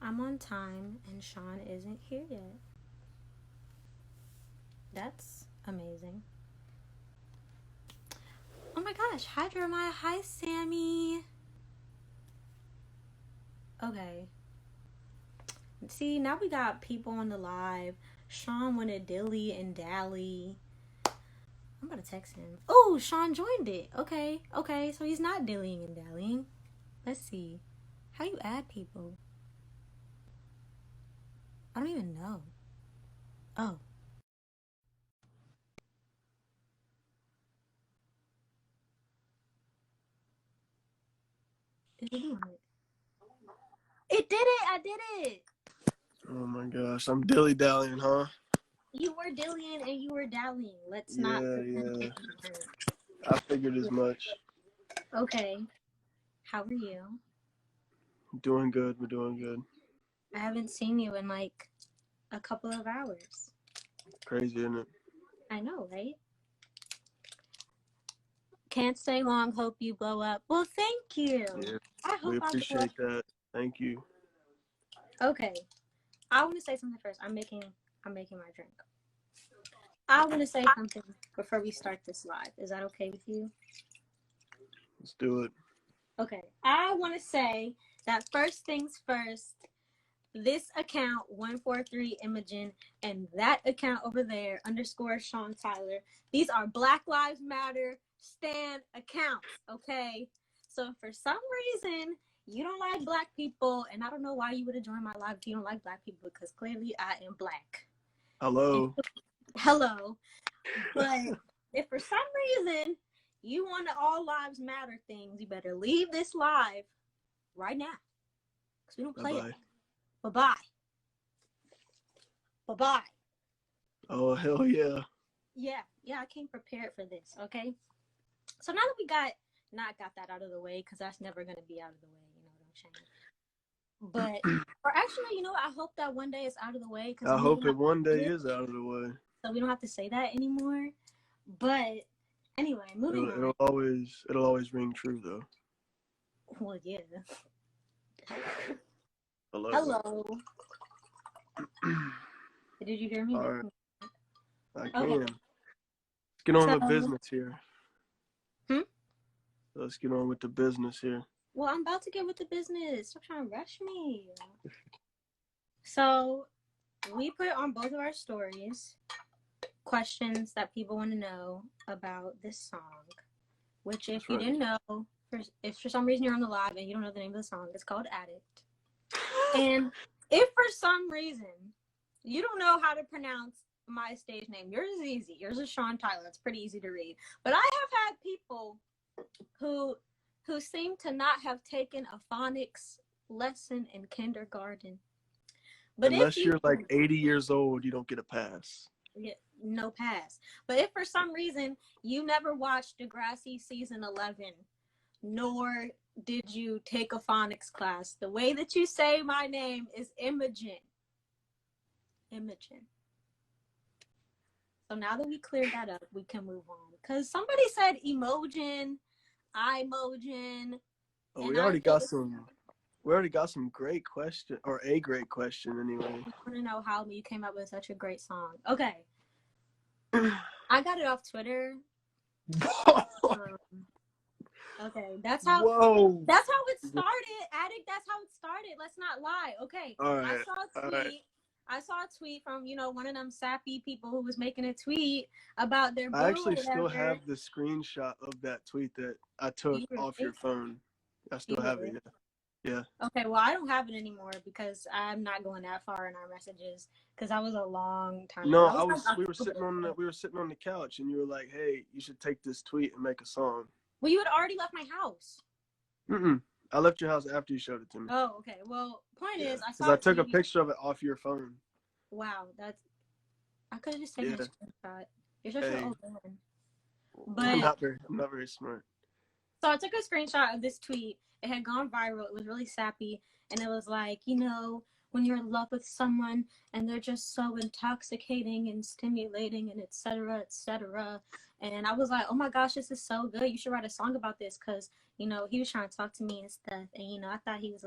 I'm on time and Shawn isn't here yet. That's amazing. Oh my gosh. Hi, Jeremiah. Hi, Sammy. Okay. See, now we got people on the live. Shawn wanted dilly and dally. I'm gonna text him. Oh, Shawn joined it. Okay, okay. So he's not dillying and dallying. Let's see. How you add people? I don't even know. Oh. Is it doing it? It did it! I did it! Oh my gosh, I'm dilly dallying, huh? You were dillying and you were dallying. Let's not. Yeah. I figured as much. Okay. How are you? Doing good. We're doing good. I haven't seen you in like a couple of hours. Crazy, isn't it? I know, right? Can't stay long. Hope you blow up. Well, thank you. Yeah. I hope We I blow up. appreciate that. Thank you. Okay. I want to say something first. I'm making my drink. I want to say something before we start this live. Is that okay with you? Let's do it. Okay. I want to say that first things first, this account 143 Imogen and that account over there _ Shawn Tyler. These are Black Lives Matter stan accounts, okay? So if for some reason you don't like black people, and I don't know why you would have joined my live if you don't like black people, because clearly I am black. Hello. Hello. But if for some reason you want the all lives matter things, you better leave this live right now, because we don't play it. Bye-bye. Bye-bye. Oh, hell yeah. Yeah, I came prepared for this, okay? So now that we got that out of the way, because that's never going to be out of the way, you know what I'm saying? But, or actually, you know what? I hope that one day it's out of the way. I hope it one day is out of the way. So we don't have to say that anymore. But, anyway, moving on. It'll always ring true, though. Well, yeah. Hello. Did you hear me? All right. I can. Okay. Let's get on with business here. Let's get on with the business here. Well, I'm about to get with the business. Stop trying to rush me. So, we put on both of our stories questions that people want to know about this song. Which, if you didn't know, if for some reason you're on the live and you don't know the name of the song, it's called Addict. And if for some reason you don't know how to pronounce my stage name, yours is easy. Yours is Shawn Tyler. It's pretty easy to read. But I have had people who seem to not have taken a phonics lesson in kindergarten. But unless you're like 80 years old, you don't get a pass. Yeah, no pass. But if for some reason you never watched Degrassi season 11, nor did you take a phonics class, the way that you say my name is Imogen. Imogen. So now that we cleared that up, we can move on. Because somebody said Imogen, Imogen. Oh, we already got some great question, or a great question anyway. I want to know how you came up with such a great song. Okay. I got it off Twitter. Okay, that's how it started. Addict, that's how it started. Let's not lie. Okay. All right. I saw a tweet from, one of them sappy people who was making a tweet about their boo. I actually still have the screenshot of that tweet that I took off your phone. I still have it. Yeah. Okay, well, I don't have it anymore because I'm not going that far in our messages because that was a long time. No, we were sitting on the couch and you were like, "Hey, you should take this tweet and make a song." Well, you had already left my house. I left your house after you showed it to me. Oh, okay. Well, point is, I took a picture of it off your phone. Wow, I could have just taken a screenshot. You're such an old man. But I'm not very smart. So I took a screenshot of this tweet. It had gone viral. It was really sappy, and it was like, when you're in love with someone and they're just so intoxicating and stimulating and et cetera, et cetera. And I was like, oh my gosh, this is so good. You should write a song about this because, he was trying to talk to me and stuff. And, I thought he was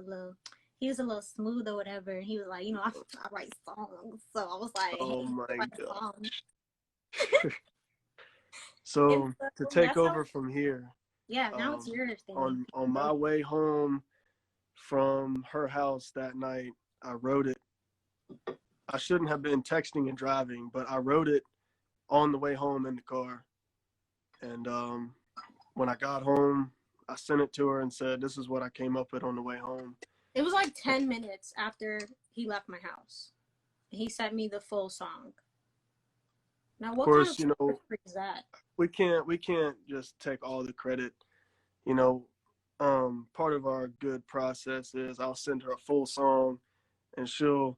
he was a little smooth or whatever. And he was like, you know, I write songs. So I was like, Oh hey, my write God. songs. So so to take over from here. Yeah, now it's your thing. On my way home from her house that night, I wrote it. I shouldn't have been texting and driving, but I wrote it on the way home in the car. And when I got home, I sent it to her and said, "This is what I came up with on the way home." It was like 10 minutes after he left my house. He sent me the full song. Now, what kind of poetry is that? We can't just take all the credit. You know, part of our good process is I'll send her a full song, and she'll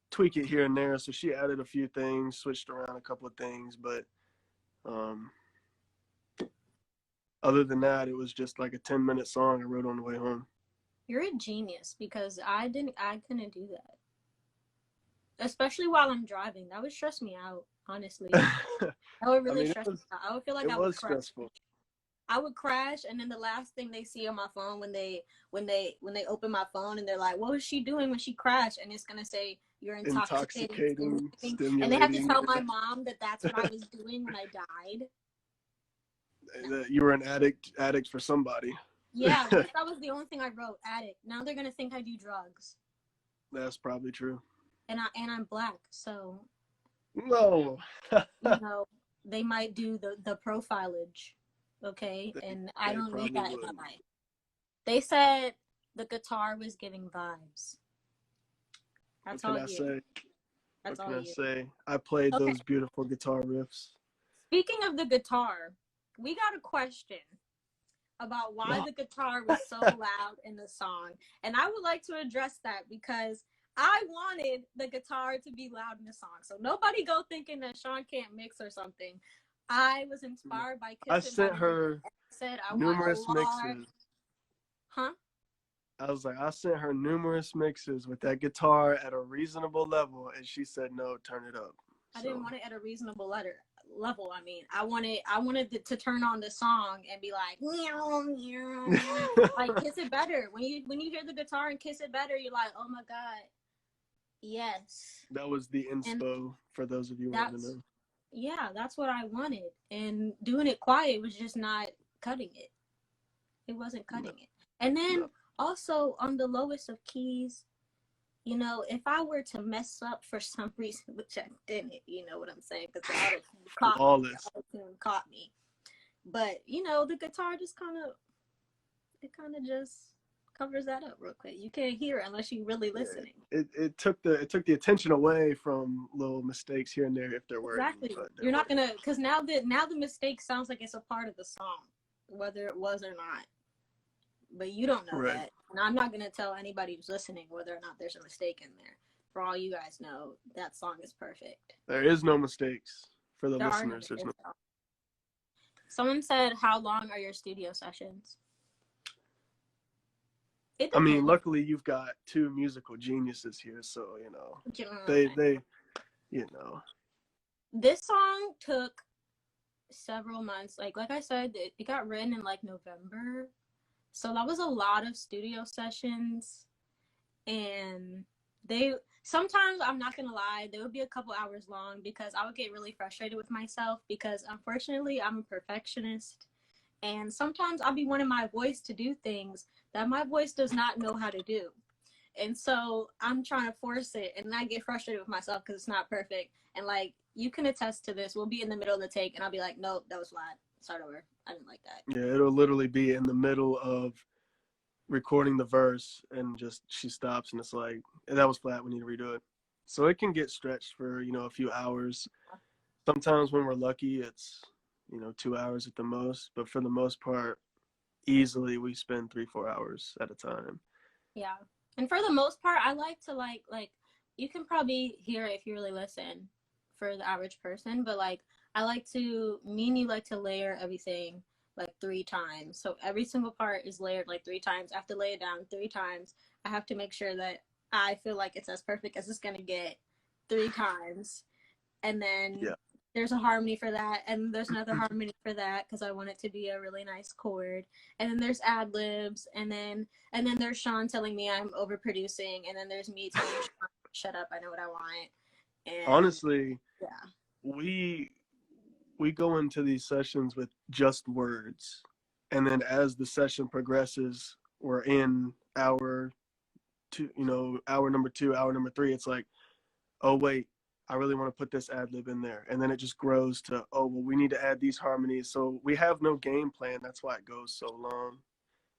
tweak it here and there. So she added a few things, switched around a couple of things, but other than that, it was just like a 10-minute song I wrote on the way home. You're a genius, because I couldn't do that. Especially while I'm driving. That would stress me out, honestly. That would really stress me out. I would feel like I would crash. Stressful. I would crash, and then the last thing they see on my phone when they open my phone, and they're like, "What was she doing when she crashed?" And it's gonna say, "You're intoxicating, stimulating." And they have to tell my mom that that's what I was doing when I died. That you were an addict for somebody. Yeah, that was the only thing I wrote. Addict. Now they're gonna think I do drugs. That's probably true. And I'm black, so no. You know, they might do the profilage. Okay, and I don't need that in my life. They said the guitar was giving vibes. That's all you. That's all you. What can I say? I played those beautiful guitar riffs. Speaking of the guitar, we got a question about why the guitar was so loud in the song. And I would like to address that, because I wanted the guitar to be loud in the song. So nobody go thinking that Shawn can't mix or something. I was inspired by I sent her numerous mixes. Huh? I was like, I sent her numerous mixes with that guitar at a reasonable level, and she said, "No, turn it up." I didn't want it at a reasonable level. I mean, I wanted to turn on the song and be like, like Kiss It Better. When you hear the guitar and Kiss It Better, you're like, oh my God, yes. That was the inspo for those of you who want to know. Yeah, that's what I wanted. And doing it quiet was just not cutting it. It wasn't cutting it. And then also on the lowest of keys, you know, if I were to mess up for some reason, which I didn't, you know what I'm saying? Because the auto-tune caught me. But, you know, the guitar just kind of just covers that up real quick. You can't hear it unless you're really listening. It took the attention away from little mistakes here and there, if there were. Exactly. You're not gonna, because now the mistake sounds like it's a part of the song, whether it was or not. But you don't know that, and I'm not gonna tell anybody who's listening whether or not there's a mistake in there. For all you guys know, that song is perfect. There is no mistakes for the listeners. There's no. Someone said, "How long are your studio sessions?" I mean, luckily you've got two musical geniuses here, so you know they you know. This song took several months. Like I said, it got written in like November, so that was a lot of studio sessions. And sometimes, I'm not gonna lie, they would be a couple hours long, because I would get really frustrated with myself, because unfortunately I'm a perfectionist. And sometimes I'll be wanting my voice to do things that my voice does not know how to do. And so I'm trying to force it, and I get frustrated with myself because it's not perfect. And like, you can attest to this. We'll be in the middle of the take, and I'll be like, nope, that was flat. Start over. I didn't like that. Yeah, it'll literally be in the middle of recording the verse, and just she stops, and it's like, that was flat. We need to redo it. So it can get stretched for, you know, a few hours. Sometimes when we're lucky, it's, you know, 2 hours at the most, but for the most part, easily we spend 3-4 hours at a time. Yeah. And for the most part, I like to like you can probably hear it if you really listen for the average person, but like me and you like to layer everything like 3 times. So every single part is layered like 3 times. I have to lay it down 3 times. I have to make sure that I feel like it's as perfect as it's gonna get 3 times. And then there's a harmony for that, and there's another harmony for that because I want it to be a really nice chord. And then there's ad libs, and then there's Shawn telling me I'm overproducing, and then there's me telling Shawn, shut up, I know what I want. And Honestly, yeah, we go into these sessions with just words, and then as the session progresses, we're in hour two, hour number 2, hour number 3. It's like, oh wait, I really want to put this ad lib in there, and then it just grows to, oh well, we need to add these harmonies. So we have no game plan. That's why it goes so long.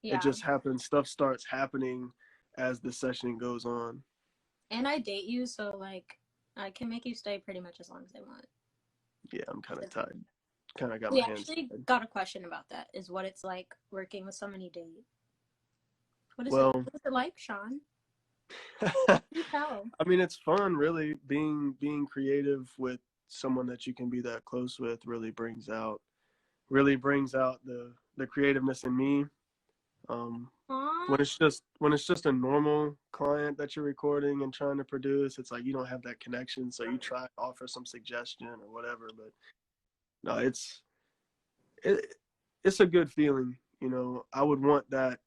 yeah. It just happens. Stuff starts happening as the session goes on. And I date you, so like I can make you stay pretty much as long as I want. Yeah, I'm kind of tired. Kind of got We my hands actually tied. got a question about that. Is what it's like working with someone you date. What is Well, it like, Shawn? You tell. I mean, it's fun, really. Being creative with someone that you can be that close with really brings out the creativeness in me. Aww. When it's just a normal client that you're recording and trying to produce, it's like you don't have that connection, so you try to offer some suggestion or whatever. But no, it's a good feeling. I would want that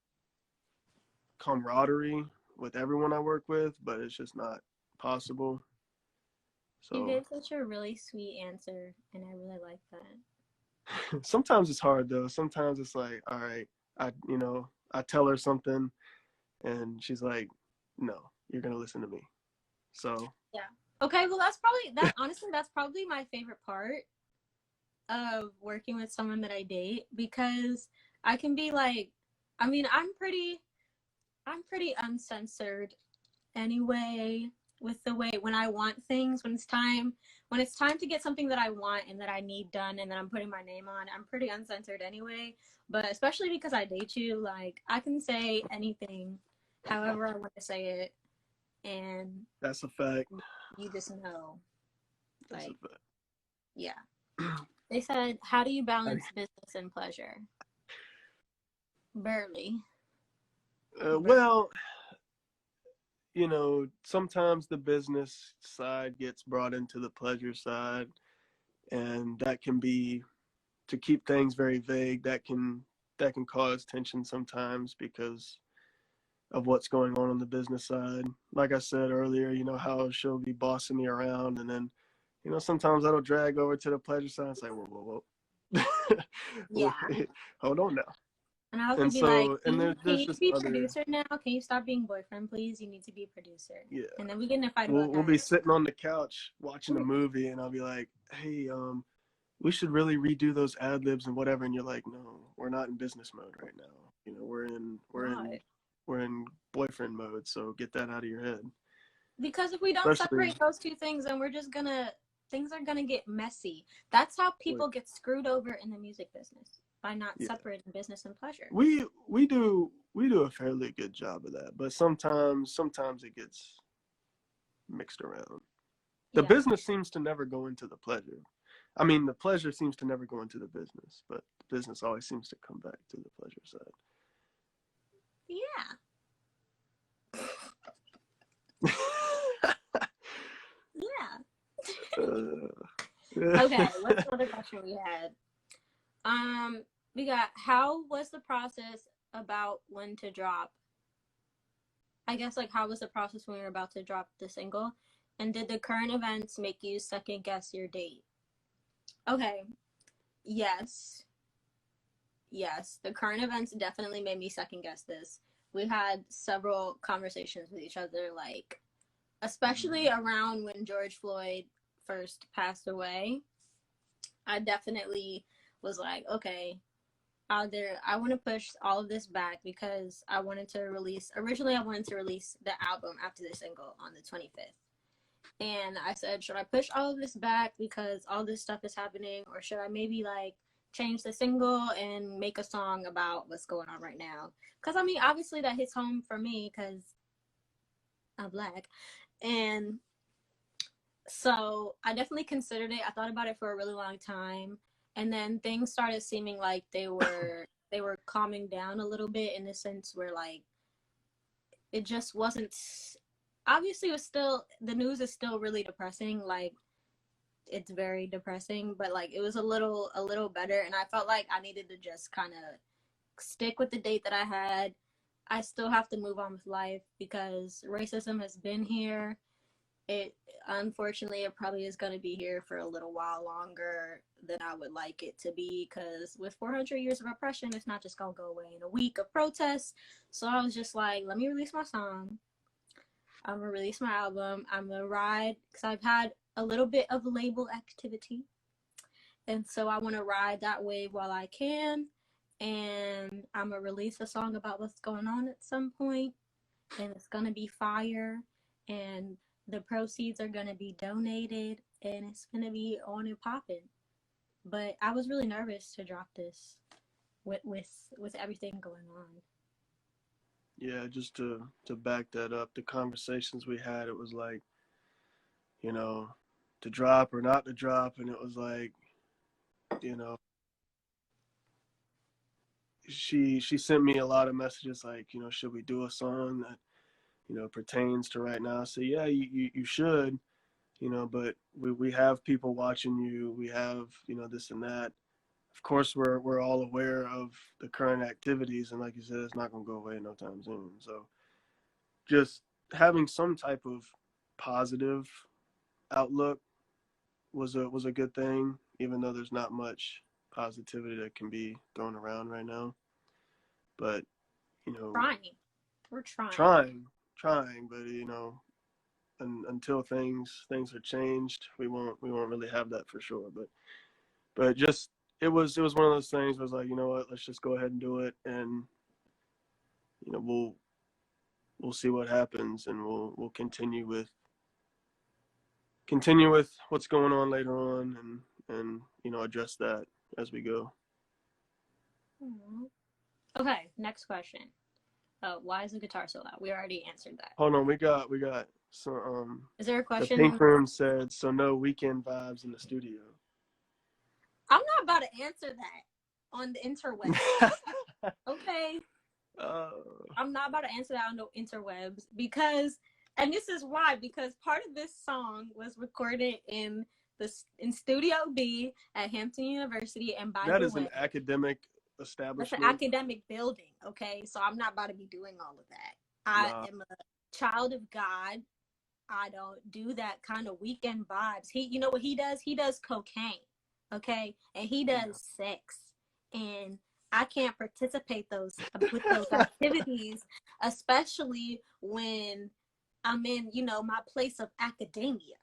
camaraderie with everyone I work with, but it's just not possible. You So gave such a really sweet answer, and I really like that. sometimes it's hard though. Sometimes it's like, all right, I tell her something and she's like, no, you're gonna listen to me. So Yeah. Okay, well honestly that's probably my favorite part of working with someone that I date, because I can be like, I mean, I'm pretty uncensored anyway with the way when I want things, when it's time to get something that I want and that I need done and that I'm putting my name on, I'm pretty uncensored anyway. But especially because I date you, like I can say anything however I want to say it, and that's a fact. you just know. That's Like, a fact. yeah. They said, how do you balance business and pleasure? Barely. Well, sometimes the business side gets brought into the pleasure side, and that can be, to keep things very vague, that can cause tension sometimes because of what's going on the business side. Like I said earlier, how she'll be bossing me around, and then sometimes that'll drag over to the pleasure side. It's like, whoa. Yeah. Hold on now. And I And would be like, so, can there's you just be other, producer now? Can you stop being boyfriend, please? You need to be producer. yeah. And then we get in a fight about We'll that. be sitting on the couch watching a movie, and I'll be like, hey, we should really redo those ad libs and whatever. And you're like, no, we're not in business mode right now. We're in boyfriend mode. So get that out of your head. Because if we don't separate those two things, then things are gonna get messy. That's how people get screwed over in the music business, by not separating business and pleasure. We do a fairly good job of that, but sometimes it gets mixed around. The business seems to never go into the pleasure. I mean, the pleasure seems to never go into the business, but the business always seems to come back to the pleasure side. Yeah. Okay, what's the other question we had? We got, how was the process about when to drop? I guess, like, how was the process when we were about to drop the single? And did the current events make you second guess your date? Okay. Yes. The current events definitely made me second guess this. We had several conversations with each other, like, especially around when George Floyd first passed away. I definitely was like, okay, I want to push all of this back because originally I wanted to release the album after the single on the 25th. And I said, should I push all of this back because all this stuff is happening, or should I maybe like change the single and make a song about what's going on right now? Because I mean, obviously that hits home for me because I'm Black. And so I definitely considered it. I thought about it for a really long time. And then things started seeming like they were calming down a little bit, in the sense where like it just wasn't, obviously it was still, the news is still really depressing. Like it's very depressing, but like it was a little better, and I felt like I needed to just kind of stick with the date that I had. I still have to move on with life because racism has been here. It unfortunately it probably is going to be here for a little while longer than I would like it to be, because with 400 years of oppression, it's not just going to go away in a week of protests. So I was just like, let me release my song. I'm going to release my album. I'm going to ride, because I've had a little bit of label activity, and so I want to ride that wave while I can. And I'm going to release a song about what's going on at some point, and it's going to be fire, and the proceeds are going to be donated, and it's going to be on and popping. But I was really nervous to drop this with everything going on. Yeah, just to back that up, the conversations we had, it was like, you know, to drop or not to drop, and it was like, you know, she sent me a lot of messages like, you know, should we do a song that, you know, pertains to right now? So yeah, you should, you know, but we have people watching you, we have, you know, this and that. Of course, we're all aware of the current activities, and like you said, it's not gonna go away no time soon. So just having some type of positive outlook was a good thing, even though there's not much positivity that can be thrown around right now. But you know, We're trying, but you know, until things are changed, we won't really have that for sure. But just it was one of those things where it's like, you know what, let's just go ahead and do it, and you know, we'll see what happens, and we'll continue with what's going on later on, and you know, address that as we go. Okay, next question. Why is the guitar so loud? We already answered that. Hold on, we got some. Is there a The question? Pink Room said, so no weekend vibes in the studio. I'm not about to answer that on the interwebs. Okay. I'm not about to answer that on the interwebs because, and this is why, because part of this song was recorded in Studio B at Hampton University, and by that the is way, an academic establishment. That's an academic building, okay? So I'm not about to be doing all of that. I am a child of God. I don't do that kind of weekend vibes. You know what he does? He does cocaine, okay? And he does sex. And I can't participate with those activities, especially when I'm in, you know, my place of academia,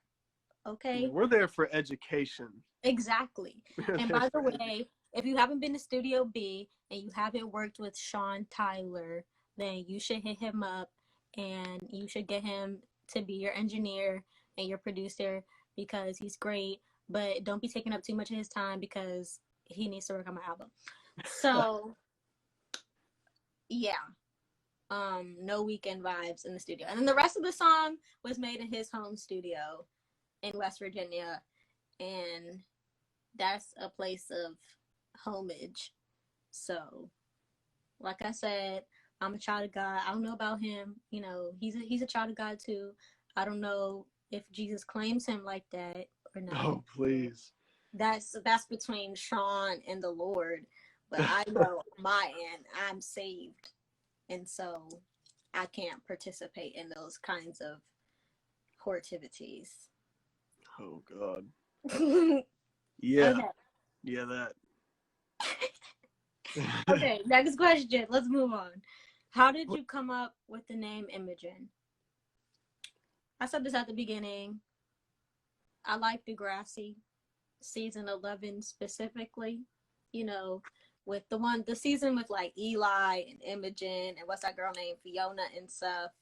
okay? We're there for education. Exactly. And by the way, if you haven't been to Studio B and you haven't worked with Shawn Tyler, then you should hit him up and you should get him to be your engineer and your producer because he's great. But don't be taking up too much of his time because he needs to work on my album. So, yeah. No weekend vibes in the studio. And then the rest of the song was made in his home studio in West Virginia. And that's a place of homage. So, like I said, I'm a child of God. I don't know about him. You know, he's a child of God too. I don't know if Jesus claims him like that or not. Oh, please. That's between Shawn and the Lord. But I know on my end, I'm saved. And so I can't participate in those kinds of hortivities. Oh, God. Yeah. Okay. Yeah, that. Okay, next question. Let's move on. How did you come up with the name Imogen? I said this at the beginning. I like Degrassi, season 11 specifically. You know, with the season with like Eli and Imogen and what's that girl named Fiona and stuff.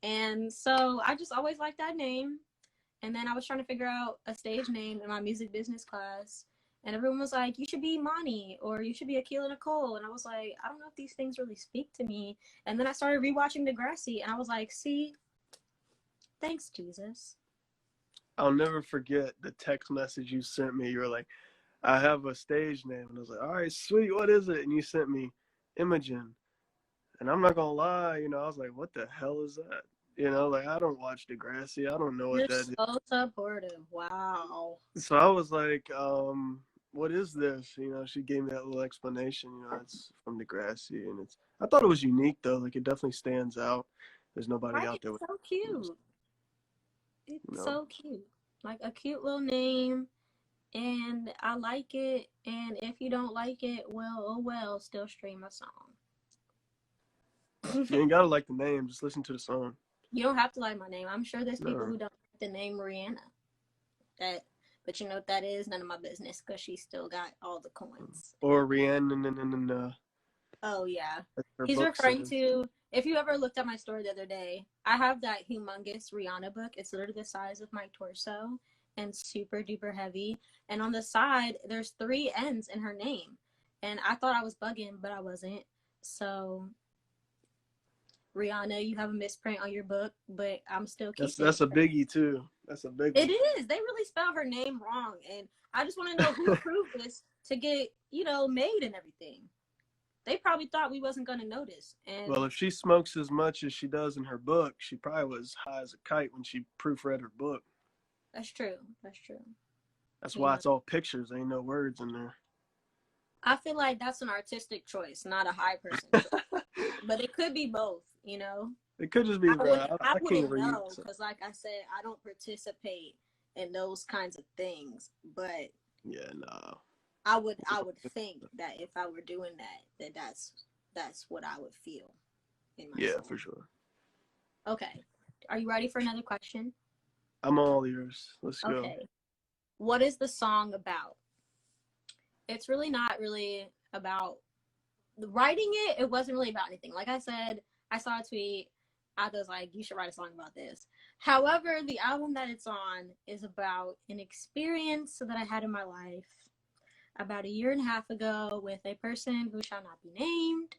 And so I just always liked that name. And then I was trying to figure out a stage name in my music business class. And everyone was like, you should be Monty or you should be Akila Nicole. And I was like, I don't know if these things really speak to me. And then I started rewatching Degrassi and I was like, see, thanks, Jesus. I'll never forget the text message you sent me. You were like, I have a stage name. And I was like, all right, sweet, what is it? And you sent me Imogen. And I'm not going to lie, you know, I was like, what the hell is that? Like I don't watch Degrassi. I don't know what You're that so supportive. Wow. is. So I was like, what is this? She gave me that little explanation. It's from Degrassi, and I thought it was unique though. Like it definitely stands out. There's nobody Right? out there It's with, so cute. you It's know. so cute. Like a cute little name. And I like it. And if you don't like it, well, oh well, still stream a song. You ain't gotta like the name. Just listen to the song. You don't have to like my name. I'm sure there's people No. who don't like the name Rihanna. But you know what that is? None of my business because she still got all the coins. Or Rihanna. Oh yeah, As her he's book referring says. to. If you ever looked at my story the other day, I have that humongous Rihanna book. It's literally the size of my torso and super duper heavy. And on the side, there's 3 N's in her name. And I thought I was bugging, but I wasn't. So Rihanna, you have a misprint on your book, but I'm still keeping That's it. a biggie too. That's a big It one. is. They really spell her name wrong, and I just want to know who approved this to get made and everything. They probably thought we wasn't gonna notice, and Well, if she smokes as much as she does in her book, she probably was high as a kite when she proofread her book. that's true. That's true. That's You why know, it's all pictures. Ain't no words in there. I feel like that's an artistic choice, not a high person choice. But it could be both. It could just be, bro. I I can't wouldn't read. know So. because, like I said, I don't participate in those kinds of things. But Yeah, no. I would think that if I were doing that, that's what I would feel in my Yeah, soul. for sure. Okay, are you ready for another question? I'm all ears. Let's go. Okay, what is the song about? It's really not really about writing it. It wasn't really about anything. Like I said, I saw a tweet. I was like, you should write a song about this. However, the album that it's on is about an experience that I had in my life about 1.5 years ago with a person who shall not be named.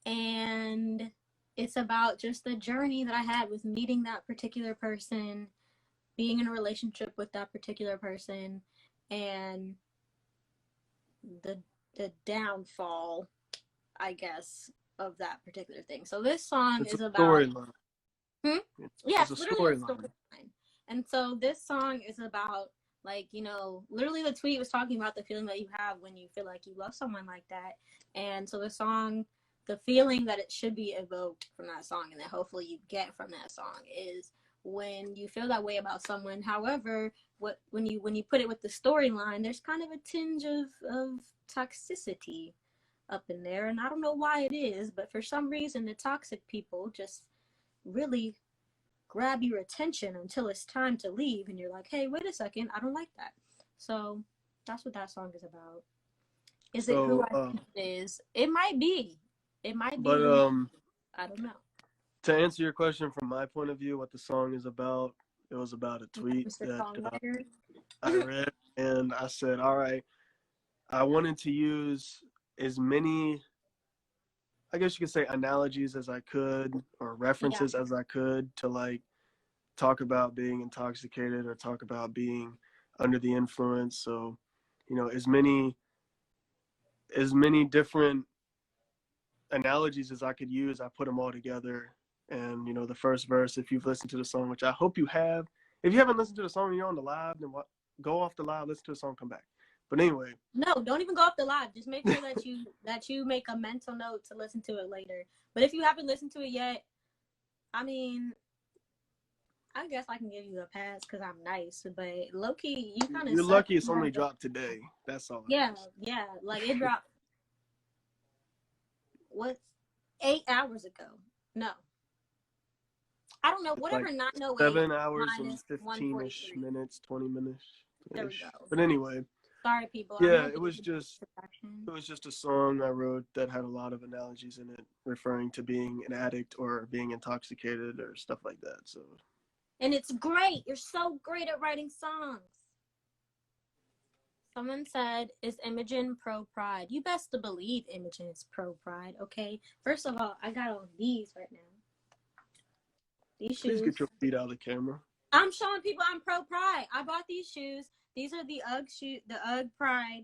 And it's about just the journey that I had with meeting that particular person, being in a relationship with that particular person, and the downfall, I guess, of that particular thing. So this song It's a is about storyline. yes, It's a literally a storyline. storyline. And so this song is about, like, literally the tweet was talking about the feeling that you have when you feel like you love someone like that. And so the feeling that it should be evoked from that song and that hopefully you get from that song is when you feel that way about someone. However, when you put it with the storyline, there's kind of a tinge of toxicity up in there. And I don't know why it is, but for some reason the toxic people just really grab your attention until it's time to leave and you're like, hey, wait a second, I don't like that. So that's what that song is about. Is it who So, I think it is? It might be. It might be but who I don't know. to answer your question from my point of view, what the song is about, it was about a tweet Mr. that Songwriter. I read, and I said, all right, I wanted to use as many, I guess you could say, analogies as I could or Yeah. references as I could to like talk about being intoxicated or talk about being under the influence. So, as many different analogies as I could use, I put them all together. And the first verse, if you've listened to the song, which I hope you have, if you haven't listened to the song and you're on the live, then go off the live, listen to the song, come back. But anyway, No, don't even go off the live. Just make sure that you make a mental note to listen to it later. But if you haven't listened to it yet, I mean, I guess I can give you a pass because I'm nice. But low key, you kind of you're suck. lucky it's only dropped today. That's all. Yeah, yeah. Like it dropped. What? 8 hours ago. No. I don't know. It's like Whatever 908 7 hours and minus 15-ish 143. minutes, 20 minutes. There we go. But anyway, Sorry, people. I'm yeah, not it was just a song I wrote that had a lot of analogies in it, referring to being an addict or being intoxicated or stuff like that. So. And it's great. You're so great at writing songs. Someone said, is Imogen pro pride? You best to believe Imogen is pro pride, okay? First of all, I got on these right now. These Please shoes. get your feet out of the camera. I'm showing people I'm pro pride. I bought these shoes. These are the UGG Pride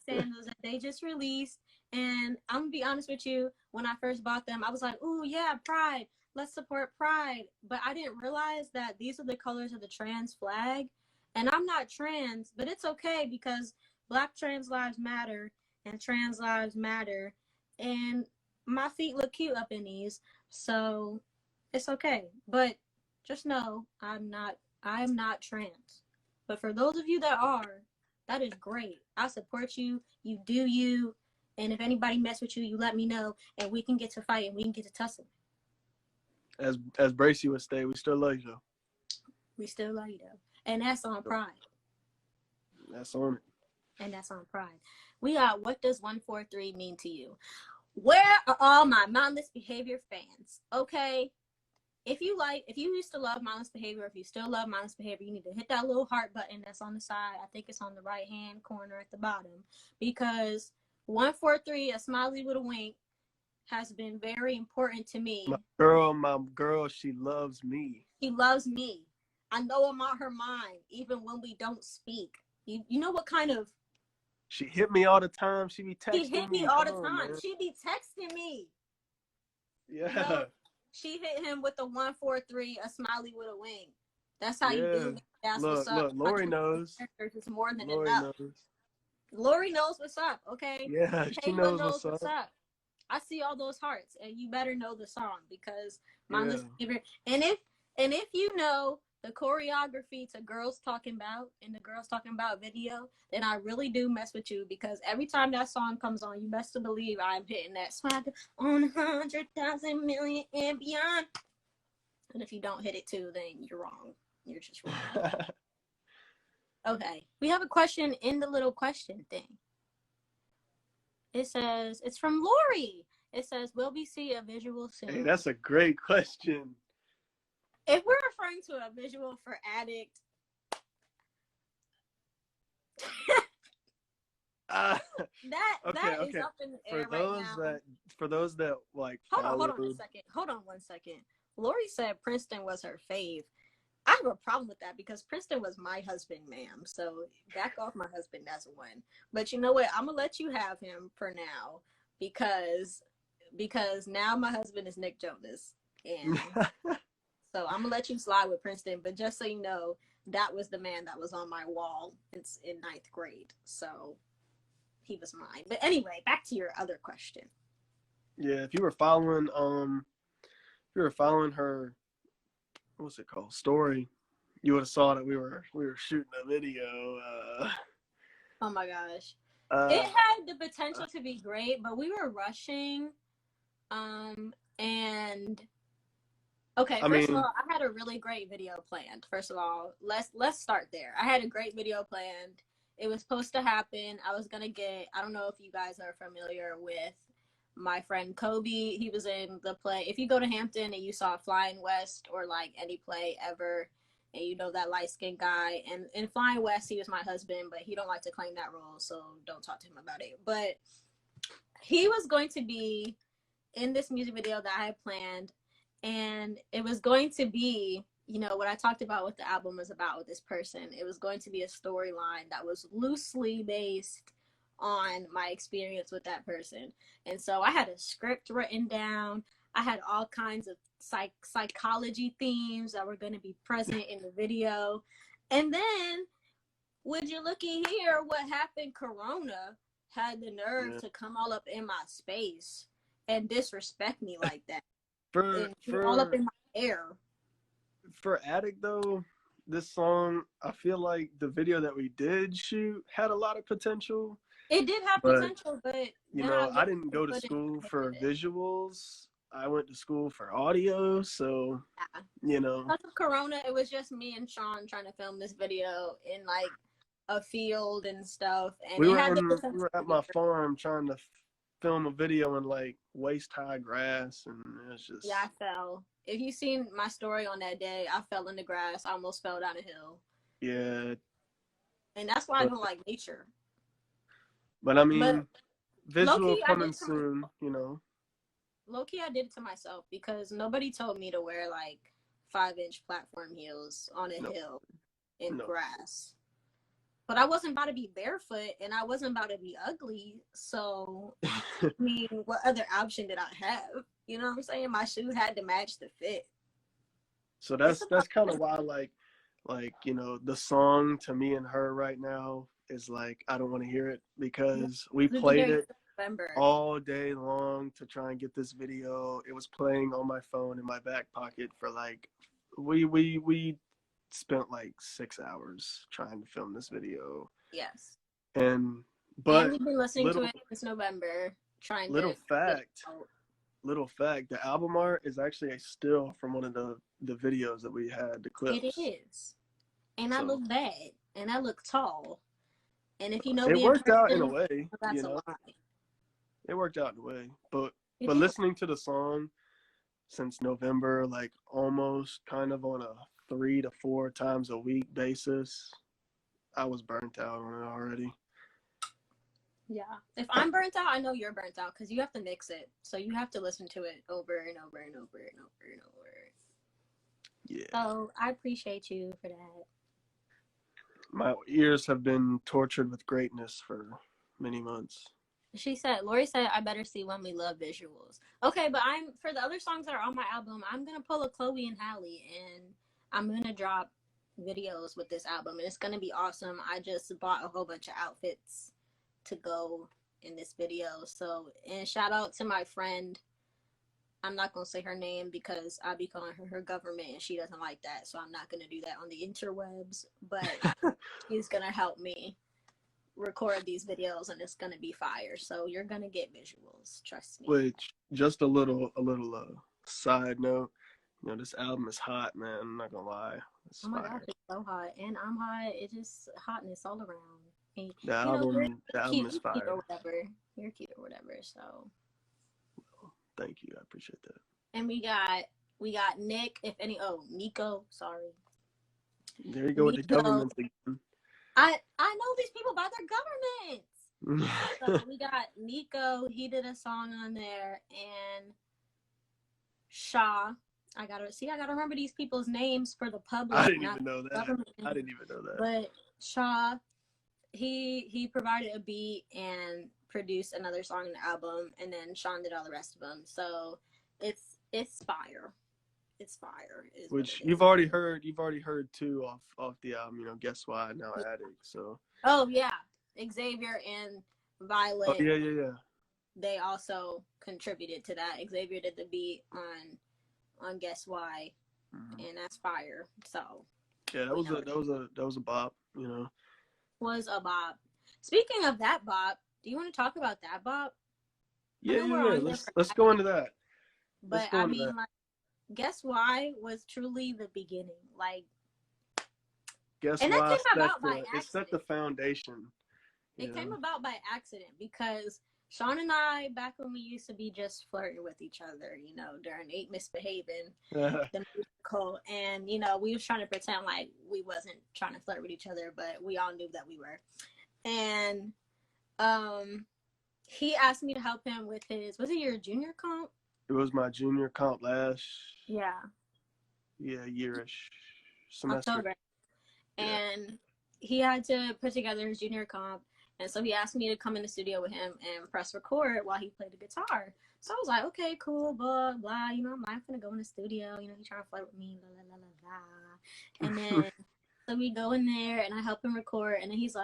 sandals that they just released. And I'm gonna be honest with you, when I first bought them, I was like, ooh yeah, pride. let's support pride. But I didn't realize that these are the colors of the trans flag. And I'm not trans, but it's okay because Black trans lives matter and trans lives matter. And my feet look cute up in these, so it's okay. But just know I'm not trans. But for those of you that are, that is great. I support you. You do you. And if anybody mess with you, you let me know, and we can get to fighting. We can get to tussling. As Bracy would say, we still love you though. We still love you though, and that's on pride. That's on it. And that's on pride. We got, what does 143 mean to you? Where are all my mindless behavior fans? Okay. If you used to love mindless behavior, if you still love mindless behavior, you need to hit that little heart button that's on the side. I think it's on the right hand corner at the bottom, because 143, a smiley with a wink, has been very important to me. My girl, she loves me. She loves me. I know I'm on her mind, even when we don't speak. You know what kind of... She hit me all the time. She be texting me. She hit me all the time. She be texting me. Yeah. You know, she hit him with the 143, a smiley with a wing. That's how you do it. That's what's up. Look, Lori knows. It's more than Lori enough. knows. Lori knows what's up, okay? Yeah, she knows what's up. I see all those hearts, and you better know the song, because mindless behavior. And if you know the choreography to Girls Talking About in the Girls Talking About video, then I really do mess with you, because every time that song comes on, you best to believe I'm hitting that swag on 100,000 million and beyond. And if you don't hit it too, then you're wrong. You're just wrong. Okay, we have a question in the little question thing. It says, it's from Lori. It says, will we see a visual soon? Hey, that's a great question. If we're referring to a visual for Addict, that is up in the air right now. For those that like, hold on one second. Lori said Princeton was her fave. I have a problem with that, because Princeton was my husband, ma'am. So back off my husband as a one. But you know what? I'm gonna let you have him for now, because now my husband is Nick Jonas, and so I'm gonna let you slide with Princeton. But just so you know, that was the man that was on my wall. It's in 9th grade, so he was mine. But anyway, back to your other question. Yeah, if you were following her, what's it called, story, you would have saw that we were shooting a video. Oh my gosh. It had the potential to be great, but we were rushing. And okay, first of all, I had a really great video planned. First of all, let's start there. I had a great video planned. It was supposed to happen. I was gonna get, I don't know if you guys are familiar with my friend Kobe. He was in the play. If you go to Hampton and you saw Flying West, or like any play ever, and you know that light-skinned guy, and in Flying West, he was my husband, but he don't like to claim that role, so don't talk to him about it. But he was going to be in this music video that I had planned, and it was going to be, you know, what I talked about what the album was about with this person. It was going to be a storyline that was loosely based on my experience with that person. And so I had a script written down. I had all kinds of psychology themes that were going to be present in the video. And then, would you looky here, what happened? Corona had the nerve to come all up in my space and disrespect me like that. All up in my hair. For Addict, though, this song, I feel like the video that we did shoot had a lot of potential. It did have potential, but you know, I didn't go to school for visuals. I went to school for audio, so you know. Because of Corona, it was just me and Shawn trying to film this video in like a field and stuff. And we were at my farm trying to film a video in like waist high grass, and it was just. Yeah, I fell. If you seen my story on that day, I fell in the grass. I almost fell down a hill. Yeah. And that's why I don't like nature. But I mean, visual coming soon, you know. Low-key, I did it to myself, because nobody told me to wear like 5-inch platform heels on a hill in grass. But I wasn't about to be barefoot, and I wasn't about to be ugly. So, I mean, what other option did I have? You know what I'm saying? My shoes had to match the fit. So that's kind of why, like, you know, the song to me and her right now is like, I don't want to hear it because we played it all day long to try and get this video. It was playing on my phone in my back pocket for like, we spent like 6 hours trying to film this video. Yes. And we've been listening to it since November, trying little fact, the album art is actually a still from one of the videos that we had, the clips. It is. And I look bad. And I look tall. And if you know it worked out in a way. That's you know? A lie. It worked out in a way. But listening to the song since November, like almost kind of on a 3 to 4 times a week basis, I was burnt out on it already. Yeah. If I'm burnt out, I know you're burnt out because you have to mix it. So you have to listen to it over and over and over and over and over. Yeah. So I appreciate you for that. My ears have been tortured with greatness for many months. Lori said, I better see When We Love visuals. Okay, but for the other songs that are on my album, I'm going to pull a Chloe and Halle, and I'm going to drop videos with this album, and it's going to be awesome. I just bought a whole bunch of outfits to go in this video. So, and shout out to my friend. I'm not going to say her name because I'll be calling her government, and she doesn't like that, so I'm not going to do that on the interwebs, but she's going to help me record these videos, and it's going to be fire. So you're going to get visuals, trust me. Which, just a little side note, you know, this album is hot, man. I'm not going to lie. It's oh my fire. gosh, it's so hot, and I'm hot. It's just hotness all around. And, the album is fire. Or whatever. You're cute or whatever, so. Well, thank you. I appreciate that. And we got Nick, Nico, sorry. There you go with the government again. I know these people by their governments. So we got Nico, he did a song on there, and Shaw. I gotta remember these people's names for the public. I didn't even know that. But Shaw, he provided a beat and produced another song in the album, and then Shawn did all the rest of them. So it's fire. It's fire. Which you've already heard 2 off the album, you know, Guess Why, now Addict. So. Oh yeah. Xavier and Violet. Oh yeah. They also contributed to that. Xavier did the beat on Guess Why, and that's fire. So. Yeah, that was a bop, you know. Was a bop. Speaking of that bop, do you want to talk about that bop? Yeah. Let's go into that. But I mean, like, Guess Why was truly the beginning. Like, Guess and Why that came about by accident. It set the foundation. It came about by accident because Shawn and I, back when we used to be just flirting with each other, you know, during Ain't Misbehaving, the musical, and, you know, we was trying to pretend like we wasn't trying to flirt with each other, but we all knew that we were. And he asked me to help him with was it your junior comp? It was my junior comp last yearish semester. October. And he had to put together his junior comp, and so he asked me to come in the studio with him and press record while he played the guitar. So I was like, okay, cool, blah blah, you know, I'm not gonna go in the studio, you know, he's trying to flirt with me, blah blah blah blah. And then so we go in there and I help him record, and then he's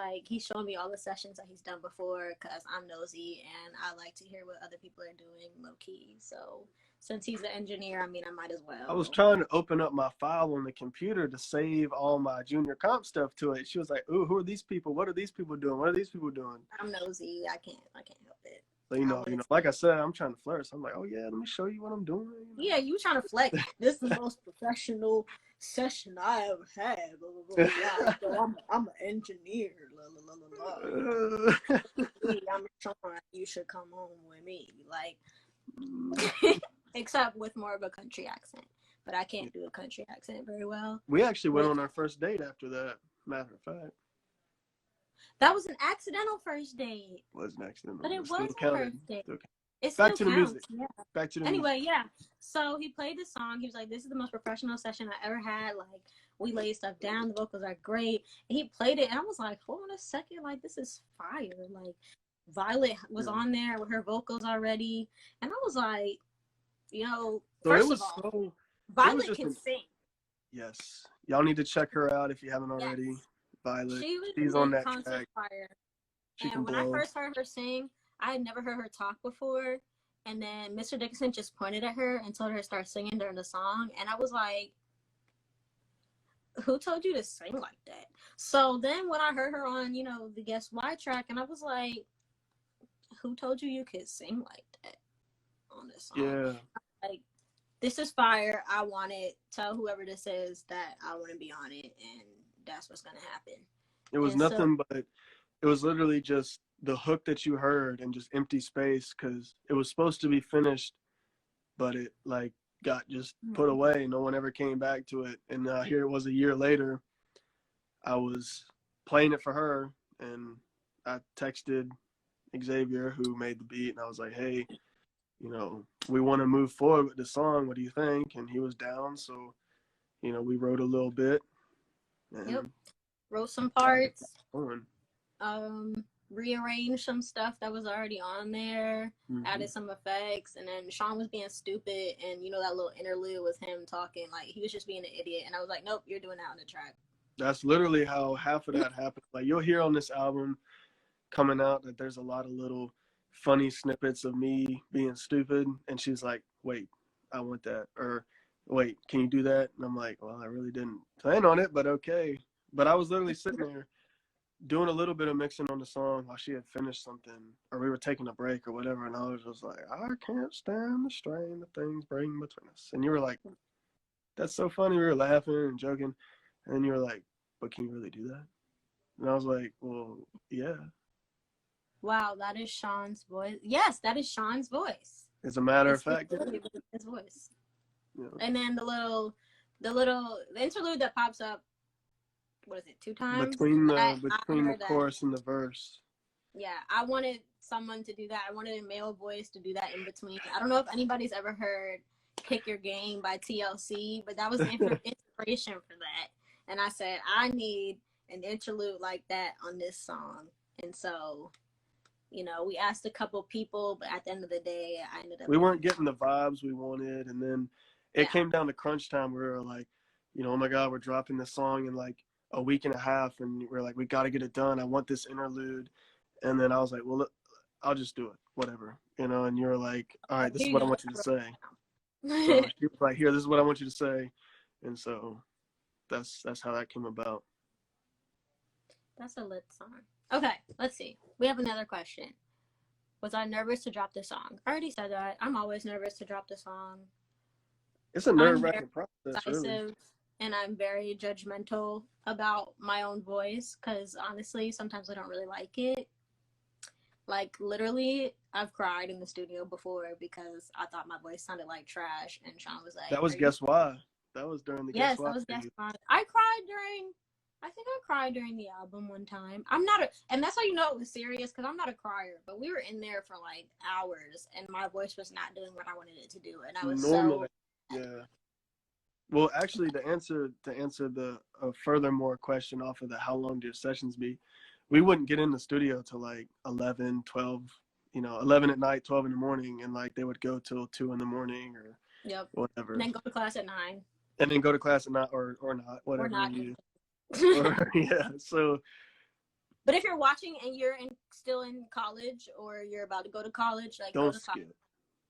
showing me all the sessions that he's done before because I'm nosy and I like to hear what other people are doing low key. So since he's an engineer, I mean, I might as well. I was trying to open up my file on the computer to save all my junior comp stuff to it. She was like, "Ooh, who are these people? What are these people doing? What are these people doing?" I'm nosy. I can't help it. So you know, like I said, I'm trying to flirt. So I'm like, "Oh yeah, let me show you what I'm doing." Yeah, you trying to flex? This is the most professional session I ever had. Blah, blah, blah, blah. So I'm an engineer. Blah, blah, blah, blah. I'm Shawn. You should come home with me. Like. Except with more of a country accent. But I can't do a country accent very well. We actually went on our first date after that, matter of fact. That was an accidental first date. It was an accidental. But it was a first date. It Back still to the counts. music. Yeah. Back to the anyway, music. Yeah. So he played the song. He was like, this is the most professional session I ever had. Like, we laid stuff down. The vocals are great. And he played it. And I was like, hold on a second. Like, this is fire. Like, Violet was on there with her vocals already. And I was like, You know, So first of all, it was Violet just can sing. yes. Y'all need to check her out if you haven't Yes. already. Violet, She was she's on in that concert track. fire. She can And when blow. I first heard her sing, I had never heard her talk before. And then Mr. Dickinson just pointed at her and told her to start singing during the song. And I was like, who told you to sing like that? So then when I heard her on, you know, the Guess Why track, and I was like, who told you you could sing like that on this song? Yeah. Like, this is fire. I want it. Tell whoever this is that I want to be on it. And that's what's going to happen. It was And nothing but, it was literally just the hook that you heard and just empty space because it was supposed to be finished, but it like got just put away. No one ever came back to it. And here it was a year later. I was playing it for her and I texted Xavier, who made the beat, and I was like, hey, you know, we want to move forward with the song. What do you think? And he was down. So, you know, we wrote a little bit. And wrote some parts. Rearranged some stuff that was already on there, added some effects, and then Shawn was being stupid, and you know that little interlude with him talking, like he was just being an idiot, and I was like, nope, you're doing that on the track. That's literally how half of that happened. Like you'll hear on this album coming out that there's a lot of little funny snippets of me being stupid, and she's like, wait, I want that, or wait, can you do that? And I'm like, well, I really didn't plan on it, but okay. But I was literally sitting there doing a little bit of mixing on the song while she had finished something, or we were taking a break or whatever, and I was just like, I can't stand the strain the things bring between us. And you were like, that's so funny. We were laughing and joking, and then you were like, but can you really do that? And I was like, well, yeah. Wow, that is Shawn's voice. Yes, that is Shawn's voice. As a matter of fact, his voice. Yeah. And then the interlude that pops up, what is it, 2 times? Between the chorus and the verse. Yeah, I wanted someone to do that. I wanted a male voice to do that in between. I don't know if anybody's ever heard Pick Your Game by TLC, but that was the inspiration for that. And I said, I need an interlude like that on this song. And so, you know, we asked a couple people, but at the end of the day, I ended up... We weren't getting the vibes we wanted. And then it came down to crunch time where we were like, you know, oh my God, we're dropping this song in like a week and a half. And we're like, we got to get it done. I want this interlude. And then I was like, well, look, I'll just do it, whatever, you know. And you were like, all right, this is what I want you to say. So she was like, here, this is what I want you to say. And so that's how that came about. That's a lit song. Okay, let's see. We have another question. Was I nervous to drop this song? I already said that. I'm always nervous to drop the song. It's a nerve-wracking process, really. And I'm very judgmental about my own voice because honestly, sometimes I don't really like it. Like literally, I've cried in the studio before because I thought my voice sounded like trash, and Shawn was like, "That was Guess Why." That was during the Guess Why. Yes, that was Guess Why. I cried during the album one time. And that's how you know it was serious because I'm not a crier. But we were in there for like hours, and my voice was not doing what I wanted it to do, and I was normally, yeah. Well, actually, to answer the furthermore question off of the how long do your sessions be, we wouldn't get in the studio till like 11, 12, 11 at night, 12 in the morning, and like they would go till 2 in the morning or whatever. And then go to class at 9. And then go to class at 9 or not, whatever. Or not. Yeah, so. But if you're watching and you're still in college or you're about to go to college, like don't skip.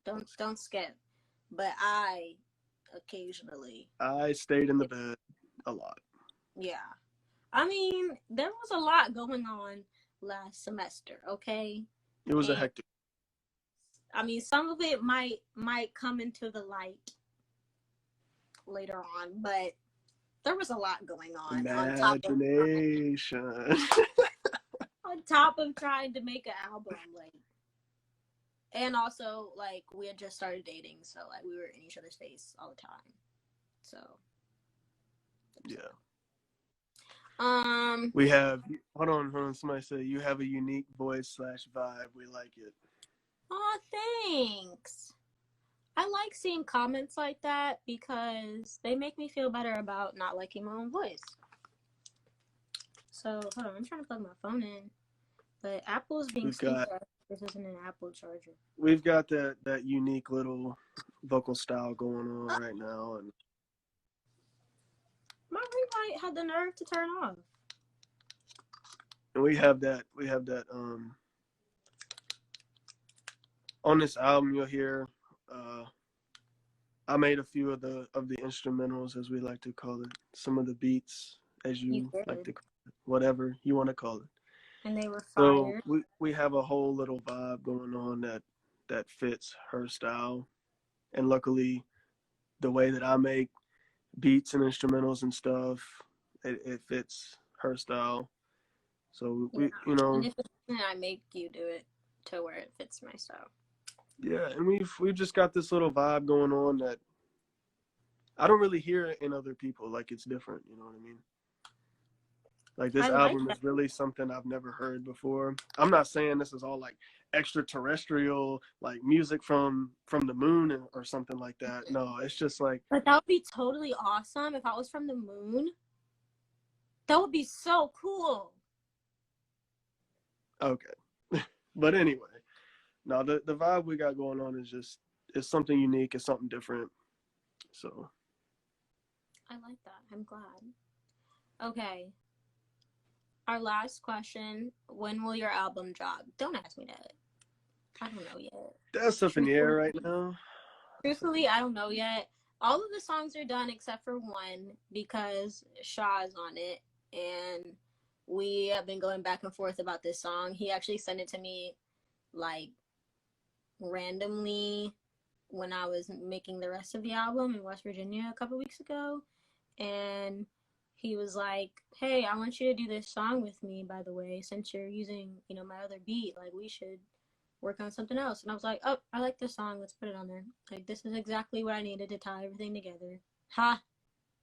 Don't skip. But I occasionally. I stayed in the bed a lot. Yeah. I mean, there was a lot going on last semester, okay? It was a hectic. I mean, some of it might come into the light later on, but there was a lot going on. Imagination. On top of trying to make an album, like. And also, like, we had just started dating, so, like, we were in each other's face all the time. So. Yeah. We have, hold on, somebody said, you have a unique voice / vibe. We like it. Aw, thanks. I like seeing comments like that because they make me feel better about not liking my own voice. So, hold on, I'm trying to plug my phone in. But Apple's being stupid. This isn't an Apple charger. We've got that unique little vocal style going on right now, and my ring light had the nerve to turn off. And we have that on this album you'll hear I made a few of the instrumentals, as we like to call it, some of the beats, as you like to call it, whatever you want to call it. And they were fire. So we have a whole little vibe going on that fits her style. And luckily the way that I make beats and instrumentals and stuff, it fits her style. So we, and if I make you do it to where it fits my style. Yeah, and we've just got this little vibe going on that I don't really hear in other people. Like, it's different, you know what I mean? Like, this album is really something I've never heard before. I'm not saying this is all like extraterrestrial, like music from the moon or something like that. No, it's just like. But that would be totally awesome if I was from the moon. That would be so cool. Okay. But anyway, no, the vibe we got going on is something unique. It's something different. So. I like that. I'm glad. Okay. Our last question. When will your album drop? Don't ask me that. I don't know yet. That's up in the air right now. Truthfully, I don't know yet. All of the songs are done except for one because Shaw's on it. And we have been going back and forth about this song. He actually sent it to me like randomly when I was making the rest of the album in West Virginia a couple weeks ago. And he was like, hey, I want you to do this song with me, by the way, since you're using, my other beat, like we should work on something else. And I was like, oh, I like this song. Let's put it on there. Like, this is exactly what I needed to tie everything together.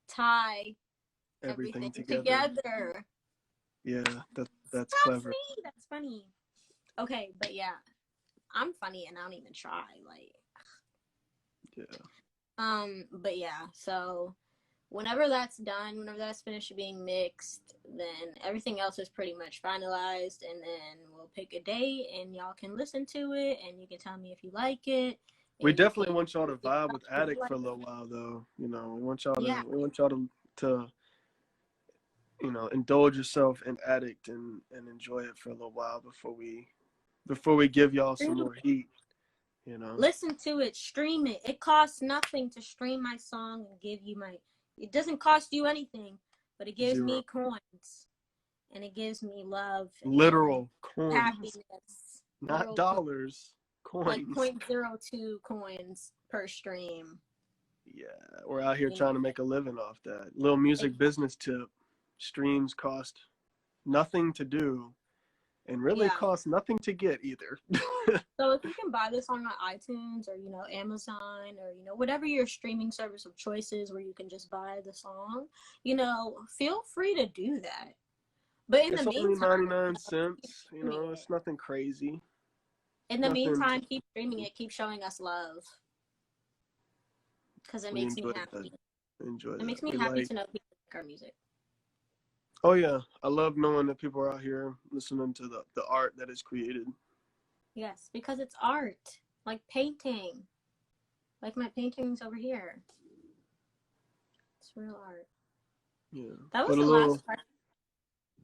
Tie everything together. Yeah, that's clever. Me. That's funny. Okay, but yeah, I'm funny and I don't even try. Like, yeah. But yeah, so whenever that's done, whenever that's finished being mixed, then everything else is pretty much finalized, and then we'll pick a date and y'all can listen to it and you can tell me if you like it. We definitely want y'all to vibe with Addict for a little while though. We want y'all to indulge yourself in Addict and enjoy it for a little while before we give y'all some more heat. Listen to it, stream it. It costs nothing to stream my song and give you it doesn't cost you anything, but it gives me coins. And it gives me love. Literal coins. Happiness. Not dollars. Coins. Like 0.02 coins per stream. Yeah, we're out here trying to make a living off that. Little music business tip. Streams cost nothing to do and really cost nothing to get either. So if you can buy this on iTunes or, Amazon or, whatever your streaming service of choice is where you can just buy the song, feel free to do that. But in the meantime, it's only 99 cents. It's nothing crazy. In the meantime, keep streaming it. Keep showing us love. Because it makes me happy. It makes me happy to know people like our music. Oh, yeah. I love knowing that people are out here listening to the art that is created. Yes, because it's art. Like painting. Like my paintings over here. It's real art. Yeah. That was the last part.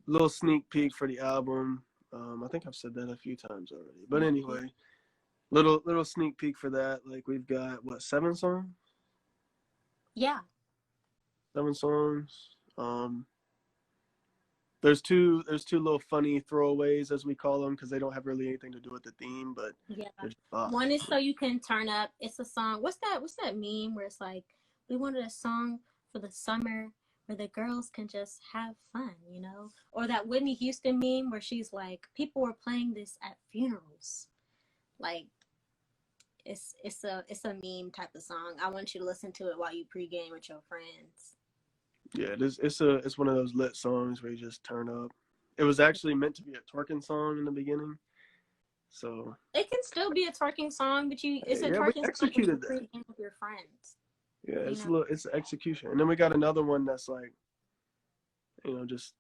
Little sneak peek for the album. I think I've said that a few times already. But anyway, little sneak peek for that. Like, we've got, 7 songs? Yeah. 7 songs. There's two little funny throwaways, as we call them, because they don't have really anything to do with the theme, but one is so you can turn up. It's a song. What's that meme where it's like, we wanted a song for the summer where the girls can just have fun, Or that Whitney Houston meme where she's like, people were playing this at funerals. Like, it's a meme type of song. I want you to listen to it while you pregame with your friends. Yeah, it's one of those lit songs where you just turn up. It was actually meant to be a twerking song in the beginning, so it can still be a twerking song, but it's a twerking song when you pregame with your friends. Yeah, it's execution, and then we got another one that's like, just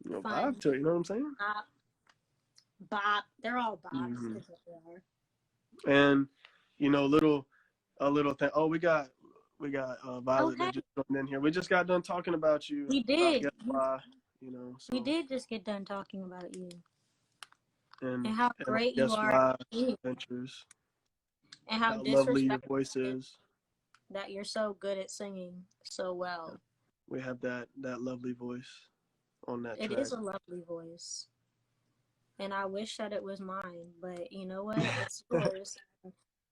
vibe to it. You know what I'm saying? bop. They're all bops. Mm-hmm. Is what they are. And a little thing. Oh, we got Violet Okay, that just joined in here. We just got done talking about you, we about did. Guess Why, you know. We So did just get done talking about you and and how great you Guess are, Why and adventures. how How lovely your disrespectful voice is. that you're so good at singing so well. We have that lovely voice on that It track. is a lovely voice. And I wish that it was mine, but you know what? It's yours.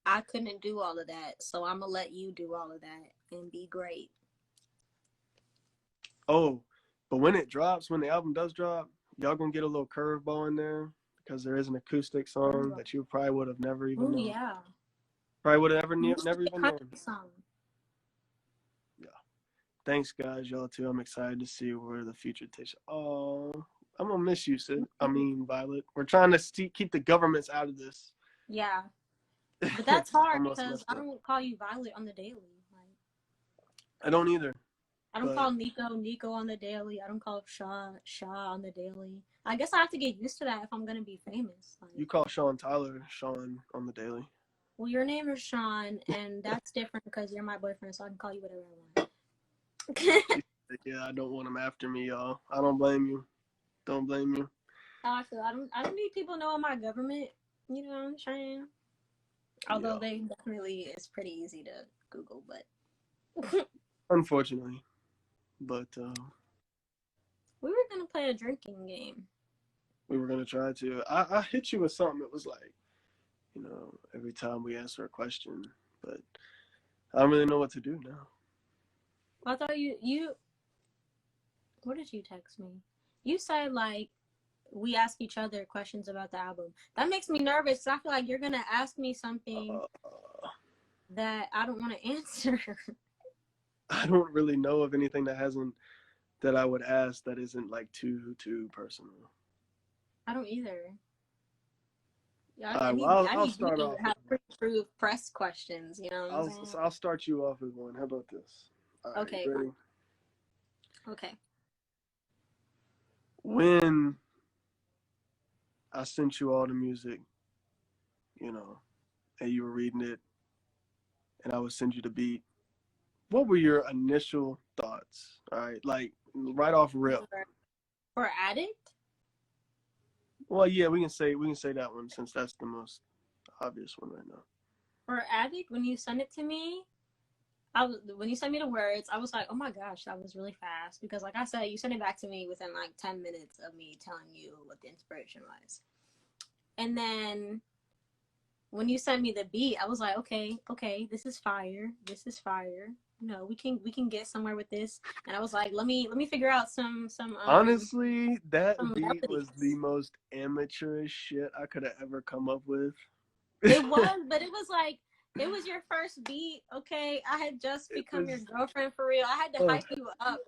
I couldn't do all of that, so I'm gonna let you do all of that and be great. Oh, but when it drops, when the album does drop, y'all gonna get a little curveball in there because there is an acoustic song that you probably would have never even Oh known. yeah. Probably would have never even known. Song. Yeah. Thanks, guys. Y'all too. I'm excited to see where the future takes. Oh, I'm gonna miss you, Sid. I mean, Violet. We're trying to keep the governments out of this. Yeah, but that's hard Almost because messed I up. don't call you Violet on the daily. Like, I don't either. I don't But call Nico on the daily. I don't call Shaw on the daily. I guess I have to get used to that if I'm gonna be famous. Like, you call Shawn Tyler Shawn on the daily. well, your name is Shawn, and that's different because you're my boyfriend, so I can call you whatever I want. Yeah, I don't want him after me, y'all. I don't blame you. Don't blame you. How I feel. I don't need people knowing my government. You know what I'm saying? Although they definitely, it's pretty easy to Google, but Unfortunately. But we were gonna play a drinking game. we were gonna try to. I hit you with something. It was like, you know, every time we answer a question, but I don't really know what to do now. I thought you. What did you text me? You said like we ask each other questions about the album. That makes me nervous. I feel like you're gonna ask me something that I don't want to answer. I don't really know of anything that I would ask that isn't like too personal. I don't either. Yeah, I Well, I I'll need you start to off with have pre-approved press questions. You know what I'm saying? I'll start you off with one. How about this? All right, Okay. ready? Okay. When I sent you all the music, you know, and you were reading it, and I would send you the beat. What were your initial thoughts? All right, like right off rip. For Addict? Well, yeah, we can say that one since that's the most obvious one right now. For Addict, when you sent it to me, when you sent me the words, I was like, oh my gosh, that was really fast. Because like I said, you sent it back to me within like 10 minutes of me telling you what the inspiration was. And then when you sent me the beat, I was like, okay, this is fire. This is fire. No, we can get somewhere with this. And I was like, let me figure out some Honestly, that some beat was the melodies. most amateurish shit I could have ever come up with. It was, but it was like it was your first beat, okay? I had just It become your was girlfriend for real. I had to hype you up.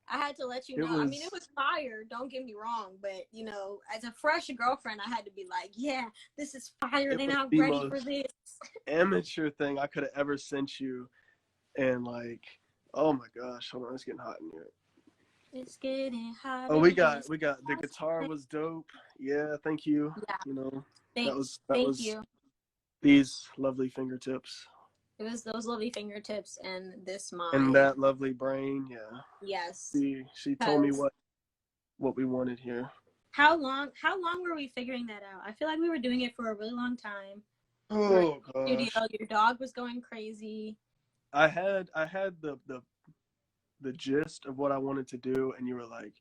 I had to let you it know. I mean, it was was fire, don't get me wrong, but you know, as a fresh girlfriend, I had to be like, yeah, this is fire. it They're was not the ready for most this. amateur thing I could have ever sent you. And like, oh my gosh, hold on, it's getting hot in here. It's getting hot. Oh, we got the guitar was dope. Yeah, thank you. Yeah, You know, thanks. that Thank was you. these lovely fingertips It was those lovely fingertips and this and mind. that lovely brain. Yeah, Yes. she told me Because what we wanted here. how long were we figuring that out? I feel like we were doing it for a really long time. We were in Oh the studio. gosh, Your dog was going crazy. I had the gist of what I wanted to do, and you're like,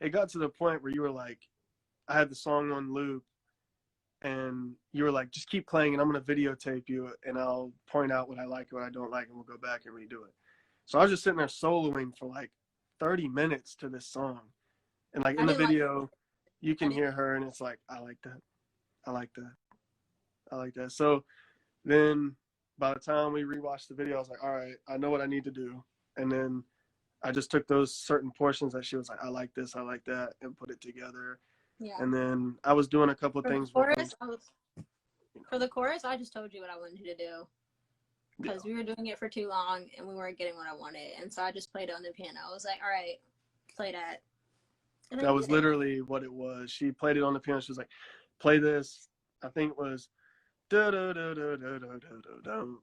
it got to the point where you were like, I had the song on loop, and you were like, just keep playing, and I'm gonna videotape you, and I'll point out what I like and what I don't like, and we'll go back and redo it. So I was just sitting there soloing for like 30 minutes to this song, and like in I the didn't like video, you I can didn't hear her, and it's like, I like that, I like that, I like that. So then by the time we rewatched the video, I was like, all right, I know what I need to do, and then I just took those certain portions that she was like, I like this, I like that, and put it together. yeah. And then I was doing a couple of For the things with them. chorus, for the chorus, I just told you what I wanted you to do. Because we were doing it for too long and we weren't getting what I wanted. And so I just played it on the piano. I was like, all right, play that. And That they was did it. literally what it was. She played it on the piano. She was like, play this. I think it was that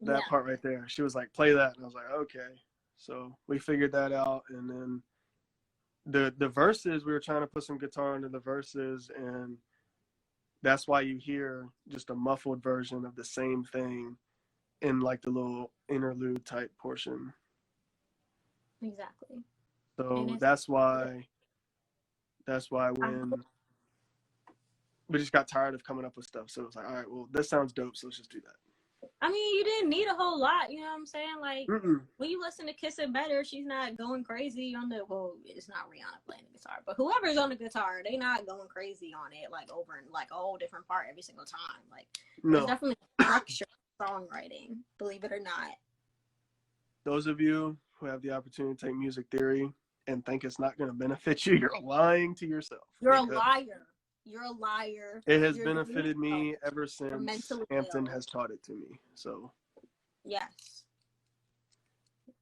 Yeah. part right there. She was like, play that. And I was like, okay. So we figured that out. And then the verses, we were trying to put some guitar into the verses. And that's why you hear just a muffled version of the same thing in like the little interlude type portion. Exactly. And So it's that's why I hope, when we just got tired of coming up with stuff. So it was like, all right, well, this sounds dope. So let's just do that. I mean, you didn't need a whole lot, you know what I'm saying? Like, Mm-mm. when you listen to Kiss It Better, she's not going crazy on the, well, it's not Rihanna playing the guitar, but whoever's on the guitar, they not going crazy on it, like, over in, like, a whole different part every single time. Like, there's No. definitely structure songwriting, believe it or not. Those of you who have the opportunity to take music theory and think it's not going to benefit you, you're lying to yourself. You're a liar. You're a liar. It has You're benefited delusional. me ever You're since mentally Hampton ill. has taught it to me. So, Yes.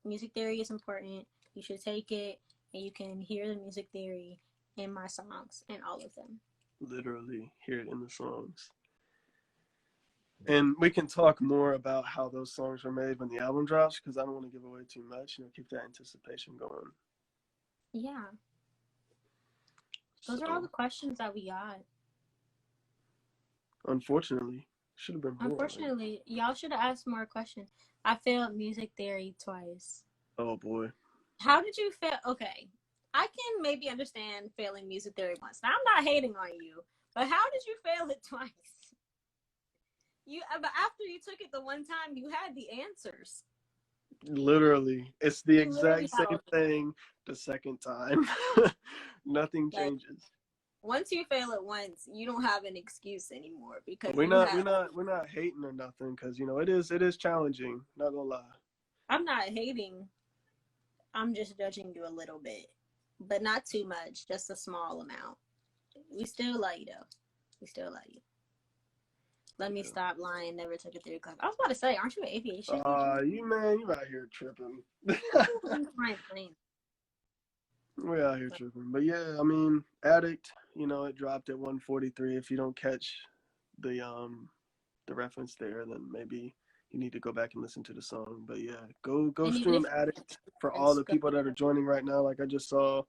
Music theory is important. You should take it, and you can hear the music theory in my songs, and all of them. literally hear it in the songs. And we can talk more about how those songs were made when the album drops, because I don't want to give away too much. Keep that anticipation going. Yeah. Those are all the questions that we got. Unfortunately, should have been more. Unfortunately, y'all should have asked more questions. I failed music theory twice. Oh boy. How did you fail? Okay, I can maybe understand failing music theory once. Now, I'm not hating on you, but how did you fail it twice? But after you took it the one time, you had the answers. Literally, it's the You exact literally same thing the second time. Nothing like, changes. once you fail it once, you don't have an excuse anymore because We're you not have. we're not hating or nothing, because it is challenging. Not gonna lie. I'm not hating. I'm just judging you a little bit, but not too much. Just a small amount. We still love you though. We still love you. Let me stop lying. Never took a theory class. I was about to say, aren't you an aviation major? You out here tripping. We're out here tripping. But yeah, I mean, Addict, it dropped at 143. If you don't catch the reference there, then maybe you need to go back and listen to the song. But yeah, go stream Addict for all the people that are joining right now. Like I just saw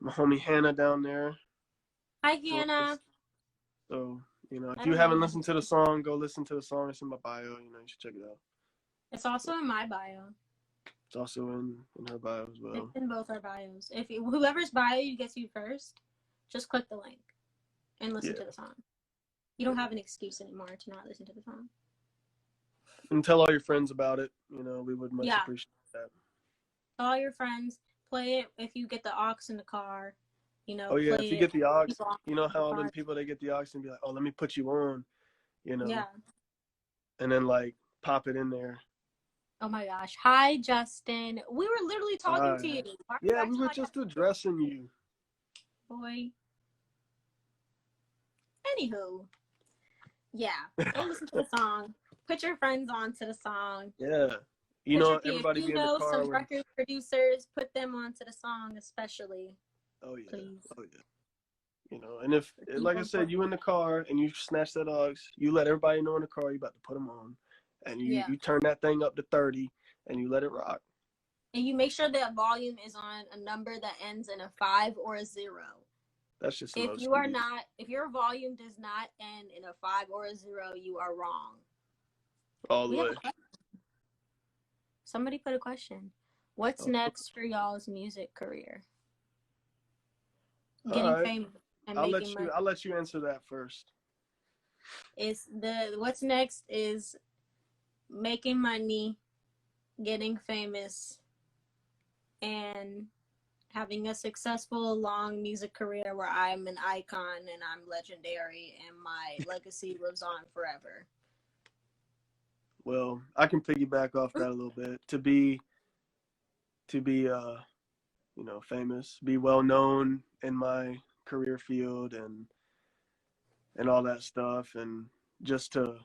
my homie Hannah down there. Hi, Hannah. So, if you haven't listened to the song, go listen to the song. It's in my bio. You should check it out. It's also in my bio. It's also in her bio as well. It's in both our bios. If whoever's bio you get to first, just click the link and listen to the song. You don't have an excuse anymore to not listen to the song. And tell all your friends about it. We would much appreciate that. Tell all your friends. Play it if you get the aux in the car. If you get the aux, you know how all them people, they get the aux and be like, oh, let me put you on, Yeah. And then, like, pop it in there. Oh, my gosh. Hi, Justin. We were literally talking to you. Yeah, we were just addressing you. Boy. Anywho. Yeah. Go listen to the song. Put your friends on to the song. Yeah. Everybody be in the car. Some record producers, put them onto the song especially. Oh, yeah. Please. Oh, yeah. And if, like I said, you in the car and you snatch that aux, you let everybody know in the car you about to put them on. And you turn that thing up to 30 and you let it rock. And you make sure that volume is on a number that ends in a 5 or a 0. That's just if your volume does not end in a 5 or a 0, you are wrong. All the way. Somebody put a question. What's next for y'all's music career? Getting famous and making money. I'll let you answer that first. What's next is making money, getting famous, and having a successful long music career where I'm an icon and I'm legendary and my legacy lives on forever. Well, I can piggyback off that a little bit. To be famous, be well known in my career field and all that stuff, and just to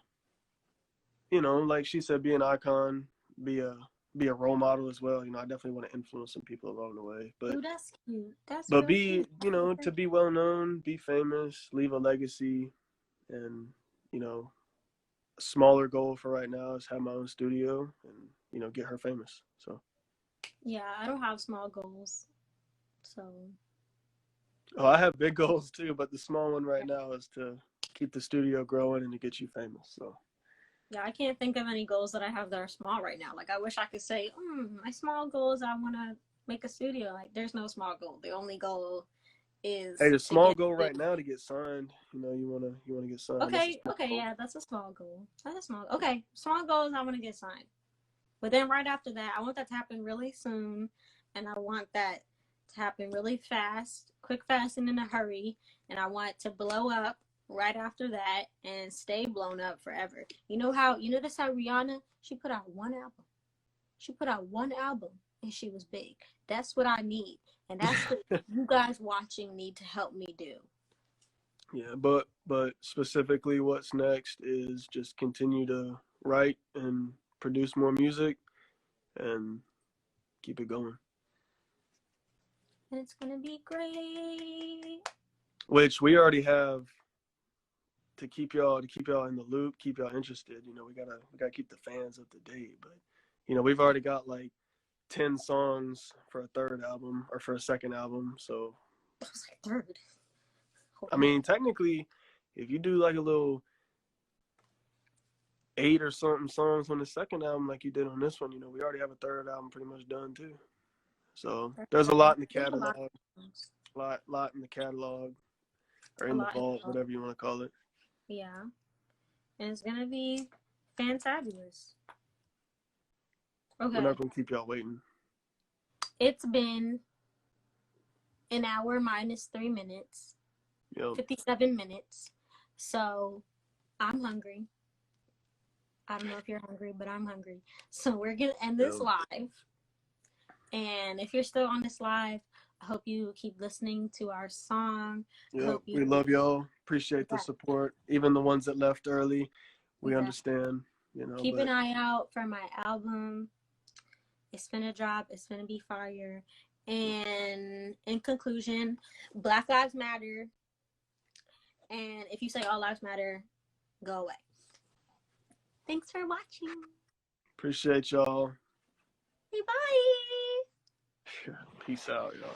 like she said, be an icon, be a be a role model as well. You know, I definitely want to influence some people along the way. But Ooh, that's cute. That's but real be, cute. you know, to be well known, be famous, leave a legacy, and you know, a smaller goal for right now is have my own studio and you know get her famous. So Yeah, I don't have small goals, so oh, I have big goals too, but the small one right now is to keep the studio growing and to get you famous. So yeah, I can't think of any goals that I have that are small right now. Like I wish I could say, my small goal is I want to make a studio. Like there's no small goal. The only goal hey, is the to small get goal big. right now to get signed. You know, you wanna get signed. That's a Okay, small okay, goal. yeah, that's a small goal. That's a small. Okay, small goal is I want to get signed. But then right after that, I want that to happen really soon, and I want that to happen really fast, quick, fast, and in a hurry. And I want it to blow up right after that and stay blown up forever. You know how that's how Rihanna, she put out one album. She put out one album and she was big. That's what I need, and that's what you guys watching need to help me do. Yeah, but specifically, what's next is just continue to write and produce more music and keep it going. And it's gonna be great. Which we already have to keep y'all in the loop, keep y'all interested. You know, we gotta keep the fans up to date. But you know, we've already got like 10 songs for a third album or for a second album. So I was like third. I Hold on. mean, technically, if you do like a little 8 or something songs on the second album like you did on this one, you know, we already have a third album pretty much done too. So there's a lot in the There's a lot. catalog, lot in the catalog or A in the lot. vault, whatever you want to call it. Yeah. And it's gonna be fantabulous. We're Okay. not gonna keep y'all waiting. It's been an hour minus 3 minutes. Yep. 57 minutes. So I'm hungry. I don't know if you're hungry, but I'm hungry. So we're gonna end this Yep. live. And if you're still on this live, I hope you keep listening to our song. I Yep. hope We you love y'all. Appreciate the yeah, support. Even the ones that left early. We exactly. understand, you know, Keep but an eye out for my album. It's finna drop. It's finna be fire. And in conclusion, Black Lives Matter. And if you say all lives matter, go away. Thanks for watching. appreciate y'all. Bye. Peace out, y'all.